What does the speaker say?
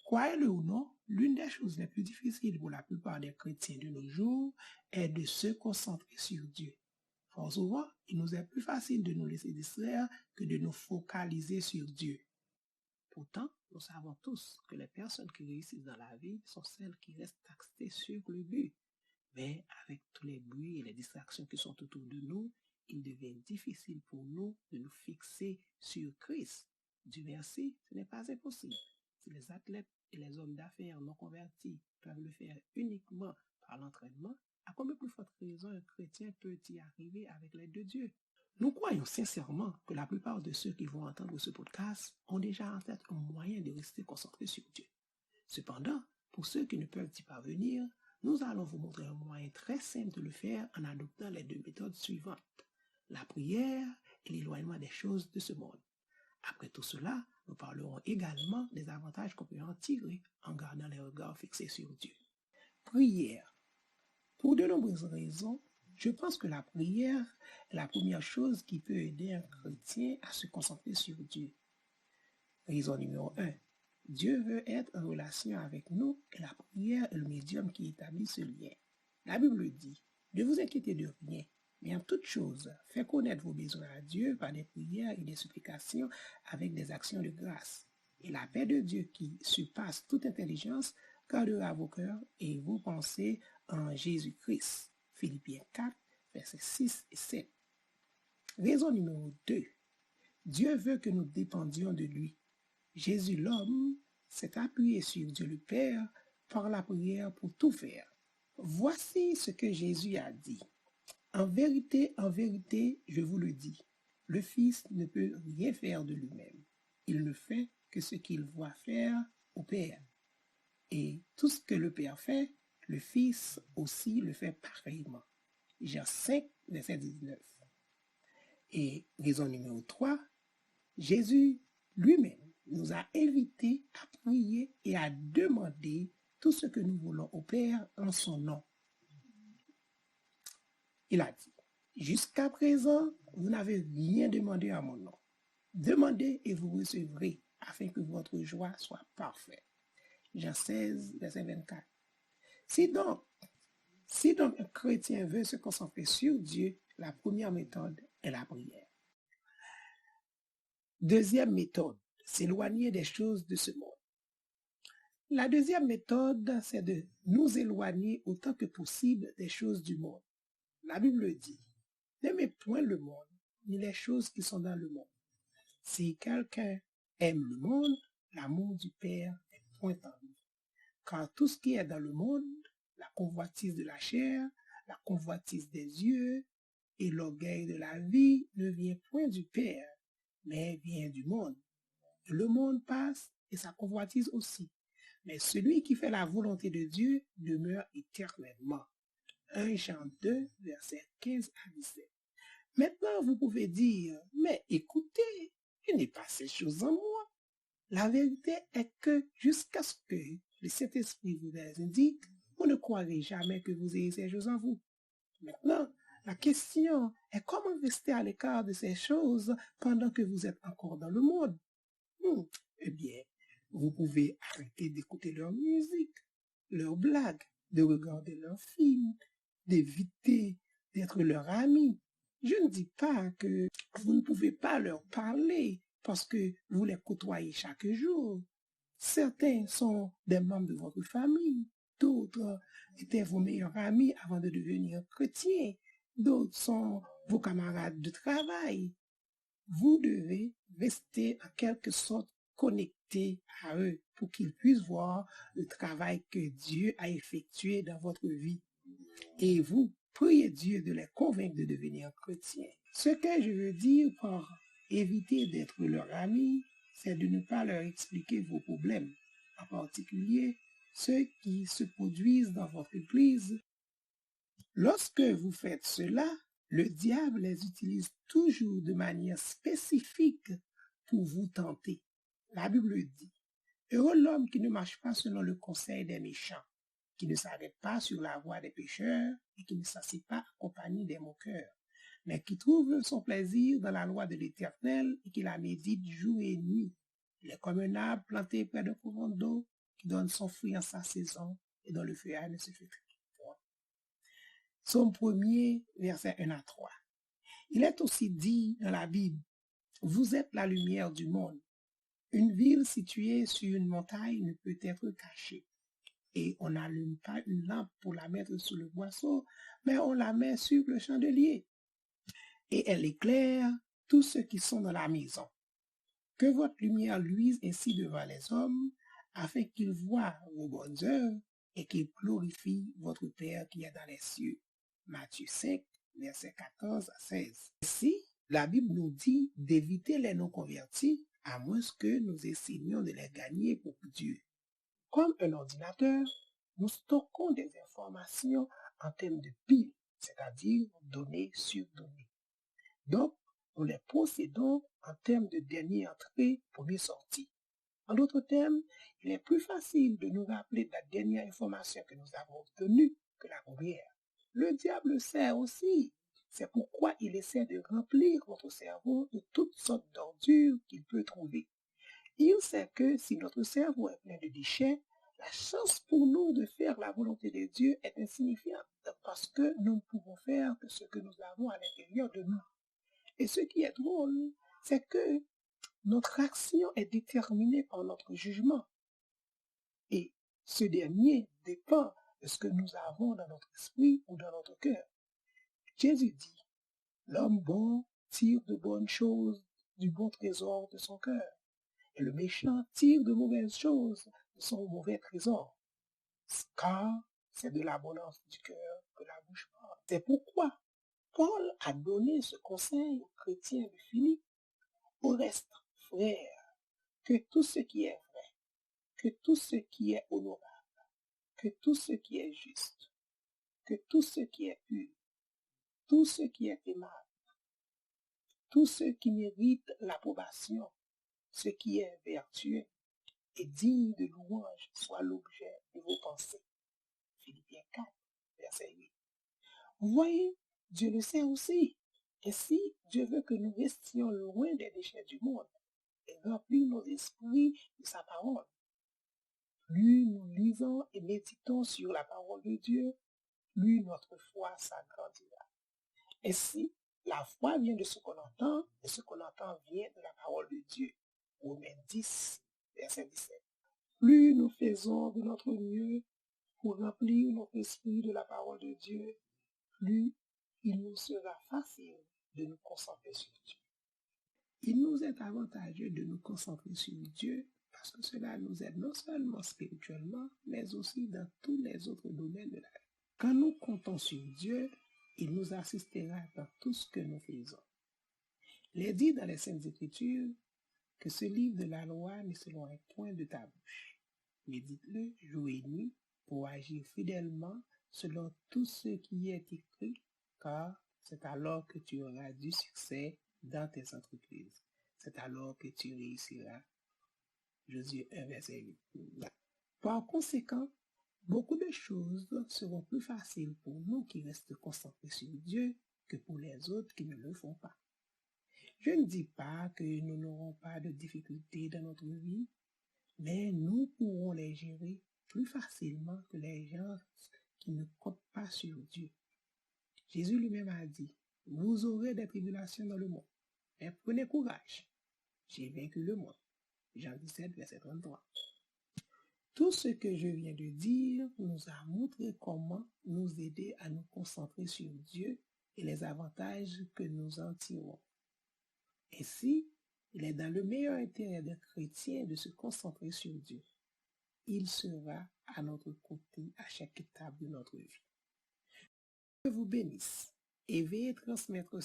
Croyez-le ou non, l'une des choses les plus difficiles pour la plupart des chrétiens de nos jours est de se concentrer sur Dieu. Fort souvent, il nous est plus facile de nous laisser distraire que de nous focaliser sur Dieu. Pourtant, nous savons tous que les personnes qui réussissent dans la vie sont celles qui restent axées sur le but. Mais avec tous les bruits et les distractions qui sont autour de nous, il devient difficile pour nous de nous fixer sur Christ. Dieu merci, ce n'est pas impossible. Si les athlètes et les hommes d'affaires non convertis peuvent le faire uniquement par l'entraînement, à combien plus forte raison un chrétien peut y arriver avec l'aide de Dieu? Nous croyons sincèrement que la plupart de ceux qui vont entendre ce podcast ont déjà en tête un moyen de rester concentrés sur Dieu. Cependant, pour ceux qui ne peuvent y parvenir, nous allons vous montrer un moyen très simple de le faire en adoptant les deux méthodes suivantes, la prière et l'éloignement des choses de ce monde. Après tout cela, nous parlerons également des avantages qu'on peut en tirer en gardant les regards fixés sur Dieu. Prière. Pour de nombreuses raisons, je pense que la prière est la première chose qui peut aider un chrétien à se concentrer sur Dieu. Raison numéro 1. Dieu veut être en relation avec nous et la prière est le médium qui établit ce lien. La Bible dit, ne vous inquiétez de rien, mais en toute chose, faites connaître vos besoins à Dieu par des prières et des supplications avec des actions de grâce. Et la paix de Dieu qui surpasse toute intelligence gardera vos cœurs et vos pensées en Jésus-Christ. Philippiens 4, versets 6 et 7. Raison numéro 2. Dieu veut que nous dépendions de lui. Jésus l'homme s'est appuyé sur Dieu le Père par la prière pour tout faire. Voici ce que Jésus a dit. En vérité, je vous le dis, le Fils ne peut rien faire de lui-même. Il ne fait que ce qu'il voit faire au Père. Et tout ce que le Père fait, le Fils aussi le fait pareillement. Jean 5, verset 19. Et raison numéro 3, Jésus lui-même nous a invités à prier et à demander tout ce que nous voulons au Père en son nom. Il a dit, jusqu'à présent, vous n'avez rien demandé à mon nom. Demandez et vous recevrez, afin que votre joie soit parfaite. Jean 16, verset 24. Si donc un chrétien veut se concentrer sur Dieu, la première méthode est la prière. Deuxième méthode, s'éloigner des choses de ce monde. La deuxième méthode, c'est de nous éloigner autant que possible des choses du monde. La Bible dit, n'aimez point le monde, ni les choses qui sont dans le monde. Si quelqu'un aime le monde, l'amour du Père est point en lui. Car tout ce qui est dans le monde, la convoitise de la chair, la convoitise des yeux et l'orgueil de la vie ne vient point du Père, mais vient du monde. Le monde passe et sa convoitise aussi. Mais celui qui fait la volonté de Dieu demeure éternellement. 1 Jean 2, versets 15 à 17. Maintenant, vous pouvez dire, mais écoutez, je n'ai pas ces choses en moi. La vérité est que jusqu'à ce que le Saint-Esprit vous les indique, vous ne croirez jamais que vous ayez ces choses en vous. Maintenant, la question est comment rester à l'écart de ces choses pendant que vous êtes encore dans le monde? Eh bien, vous pouvez arrêter d'écouter leur musique, leurs blagues, de regarder leurs films, d'éviter d'être leur ami. Je ne dis pas que vous ne pouvez pas leur parler parce que vous les côtoyez chaque jour. Certains sont des membres de votre famille, d'autres étaient vos meilleurs amis avant de devenir chrétiens, d'autres sont vos camarades de travail. Vous devez rester en quelque sorte connecté à eux pour qu'ils puissent voir le travail que Dieu a effectué dans votre vie. Et vous priez Dieu de les convaincre de devenir chrétiens. Ce que je veux dire par éviter d'être leur ami, c'est de ne pas leur expliquer vos problèmes, en particulier ceux qui se produisent dans votre église. Lorsque vous faites cela, le diable les utilise toujours de manière spécifique pour vous tenter. La Bible dit, heureux l'homme qui ne marche pas selon le conseil des méchants, qui ne s'arrête pas sur la voie des pécheurs et qui ne s'assied pas accompagné des moqueurs, mais qui trouve son plaisir dans la loi de l'Éternel et qui la médite jour et nuit. Il est comme un arbre planté près d'un courant d'eau qui donne son fruit en sa saison et dont le feuillage ne se flétrit point. Psaume 1er, versets 1 à 3. Il est aussi dit dans la Bible, vous êtes la lumière du monde. Une ville située sur une montagne ne peut être cachée. Et on n'allume pas une lampe pour la mettre sous le boisseau, mais on la met sur le chandelier. Et elle éclaire tous ceux qui sont dans la maison. Que votre lumière luise ainsi devant les hommes, afin qu'ils voient vos bonnes œuvres et qu'ils glorifient votre Père qui est dans les cieux. Matthieu 5, versets 14 à 16. Ici, la Bible nous dit d'éviter les non-convertis, à moins que nous essayions de les gagner pour Dieu. Comme un ordinateur, nous stockons des informations en termes de piles, c'est-à-dire données sur données. Donc, nous les possédons en termes de dernière entrée, première sortie. En d'autres termes, il est plus facile de nous rappeler de la dernière information que nous avons obtenue que la première. Le diable le sait aussi. C'est pourquoi il essaie de remplir notre cerveau de toutes sortes d'ordures qu'il peut trouver. Il sait que si notre cerveau est plein de déchets, la chance pour nous de faire la volonté de Dieu est insignifiante parce que nous ne pouvons faire que ce que nous avons à l'intérieur de nous. Et ce qui est drôle, c'est que notre action est déterminée par notre jugement. Et ce dernier dépend de ce que nous avons dans notre esprit ou dans notre cœur. Jésus dit, l'homme bon tire de bonnes choses du bon trésor de son cœur. Et le méchant tire de mauvaises choses de son mauvais trésor. Car c'est de l'abondance du cœur que la bouche parle. C'est pourquoi Paul a donné ce conseil aux chrétiens de Philippe. Au reste, frères, que tout ce qui est vrai, que tout ce qui est honorable, que tout ce qui est juste, que tout ce qui est pur, tout ce qui est aimable, tout ce qui mérite l'approbation, ce qui est vertueux et digne de louange soit l'objet de vos pensées. Philippiens 4, verset 8. Vous voyez, Dieu le sait aussi. Et si Dieu veut que nous restions loin des déchets du monde et remplir nos esprits de sa parole, plus nous lisons et méditons sur la parole de Dieu, plus notre foi s'agrandira. Ainsi, la foi vient de ce qu'on entend, et ce qu'on entend vient de la parole de Dieu. Romains 10, verset 17. Plus nous faisons de notre mieux pour remplir notre esprit de la parole de Dieu, plus il nous sera facile de nous concentrer sur Dieu. Il nous est avantageux de nous concentrer sur Dieu parce que cela nous aide non seulement spirituellement, mais aussi dans tous les autres domaines de la vie. Quand nous comptons sur Dieu, il nous assistera dans tout ce que nous faisons. Il est dit dans les Saintes Écritures que ce livre de la loi ne s'éloigne point de ta bouche. Médite-le jour et nuit pour agir fidèlement selon tout ce qui est écrit, car c'est alors que tu auras du succès dans tes entreprises. C'est alors que tu réussiras. Josué 1, verset 8. Par conséquent, beaucoup de choses seront plus faciles pour nous qui restent concentrés sur Dieu que pour les autres qui ne le font pas. Je ne dis pas que nous n'aurons pas de difficultés dans notre vie, mais nous pourrons les gérer plus facilement que les gens qui ne comptent pas sur Dieu. Jésus lui-même a dit, vous aurez des tribulations dans le monde, mais prenez courage, j'ai vaincu le monde. Jean 17, verset 33. Tout ce que je viens de dire nous a montré comment nous aider à nous concentrer sur Dieu et les avantages que nous en tirons. Ainsi, il est dans le meilleur intérêt des chrétiens de se concentrer sur Dieu. Il sera à notre côté à chaque étape de notre vie. Que vous bénisse et veuillez transmettre